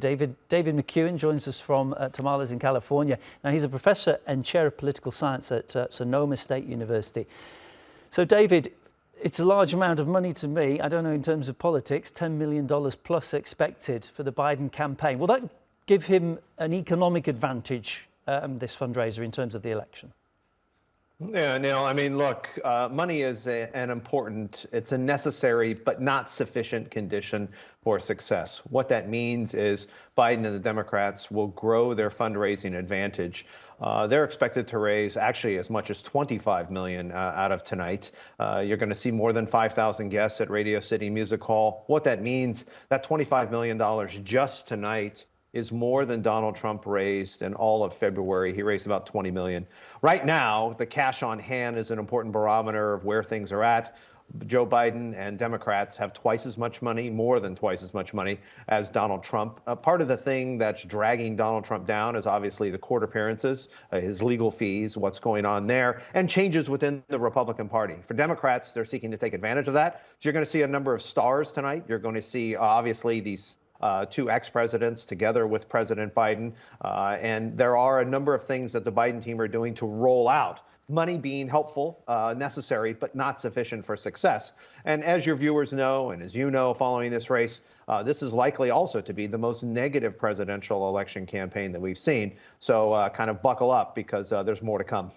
David McCuan joins us from Tamales in California. Now, he's a professor and chair of political science at Sonoma State University. So, David, it's a large amount of money to me. I don't know in terms of politics, $10 million plus expected for the Biden campaign. Will that give him an economic advantage, this fundraiser, in terms of the election? Yeah, Neil, I mean, look, money is it's a necessary but not sufficient condition for success. What that means is Biden and the Democrats will grow their fundraising advantage. They're expected to raise actually as much as $25 million out of tonight. You're going to see more than 5,000 guests at Radio City Music Hall. What that means, that $25 million just tonight is more than Donald Trump raised in all of February. He raised about $20 million. Right now, the cash on hand is an important barometer of where things are at. Joe Biden and Democrats have twice as much money, more than twice as much money as Donald Trump. Part of the thing that's dragging Donald Trump down is obviously the court appearances, his legal fees, what's going on there, and changes within the Republican Party. For Democrats, they're seeking to take advantage of that. So you're going to see a number of stars tonight. You're going to see, obviously, these two ex-presidents together with President Biden. And there are a number of things that the Biden team are doing to roll out. Money being helpful, necessary, but not sufficient for success. And as your viewers know, and as you know, following this race, this is likely also to be the most negative presidential election campaign that we've seen. So kind of buckle up, because there's more to come.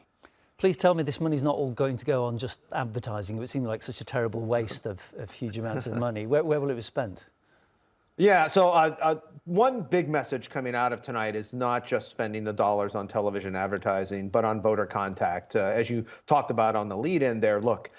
Please tell me this money's not all going to go on just advertising. It would seem like such a terrible waste of huge amounts of money. Where will it be spent? Yeah, so one big message coming out of tonight is not just spending the dollars on television advertising, but on voter contact. As you talked about on the lead-in there, look,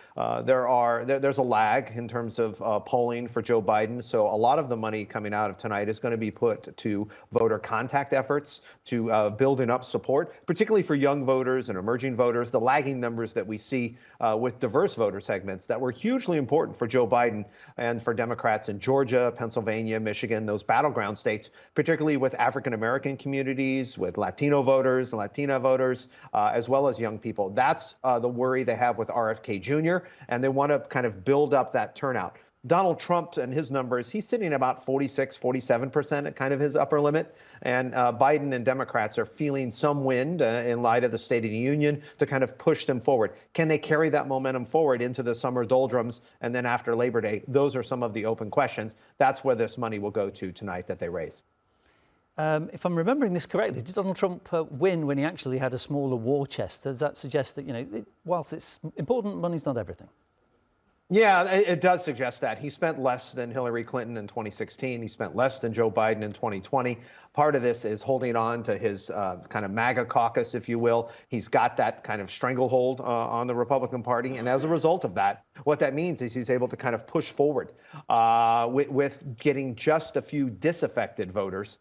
there's a lag in terms of polling for Joe Biden. So a lot of the money coming out of tonight is going to be put to voter contact efforts, to building up support, particularly for young voters and emerging voters. The lagging numbers that we see with diverse voter segments that were hugely important for Joe Biden and for Democrats in Georgia, Pennsylvania, Michigan, those battleground states, particularly with African-American communities, with Latino voters, Latina voters, as well as young people. That's the worry they have with RFK Jr., and they want to kind of build up that turnout. Donald Trump and his numbers, he's sitting about 46, 47% at kind of his upper limit. And Biden and Democrats are feeling some wind in light of the State of the Union to kind of push them forward. Can they carry that momentum forward into the summer doldrums and then after Labor Day? Those are some of the open questions. That's where this money will go to tonight that they raise. If I'm remembering this correctly, did Donald Trump win when he actually had a smaller war chest? Does that suggest that, whilst it's important, money's not everything? Yeah, it does suggest that. He spent less than Hillary Clinton in 2016. He spent less than Joe Biden in 2020. Part of this is holding on to his kind of MAGA caucus, if you will. He's got that kind of stranglehold on the Republican Party. And as a result of that, what that means is he's able to kind of push forward with getting just a few disaffected voters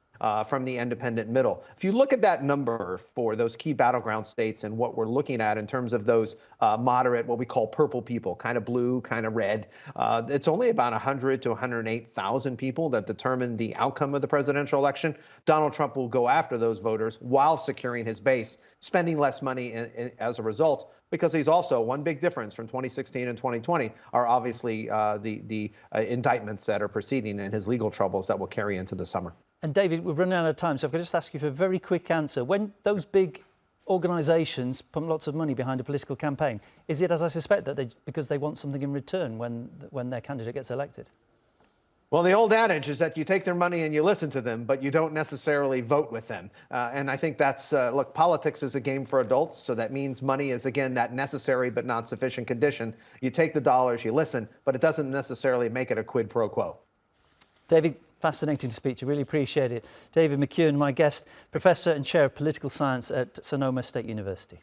from the independent middle. If you look at that number for those key battleground states and what we're looking at in terms of those moderate, what we call purple people, kind of blue, kind of red, it's only about 100 to 108,000 people that determine the outcome of the presidential election. Donald Trump will go after those voters while securing his base, spending less money as a result, because he's also, one big difference from 2016 and 2020 are obviously the indictments that are proceeding and his legal troubles that will carry into the summer. And David, we're running out of time, so I've got to just ask you for a very quick answer. When those big organisations pump lots of money behind a political campaign, is it, as I suspect, that because they want something in return when their candidate gets elected? Well, the old adage is that you take their money and you listen to them, but you don't necessarily vote with them. And I think that's, look, politics is a game for adults. So that means money is, again, that necessary but not sufficient condition. You take the dollars, you listen, but it doesn't necessarily make it a quid pro quo. David, fascinating to speak to you. Really appreciate it. David McCuen, my guest, professor and chair of political science at Sonoma State University.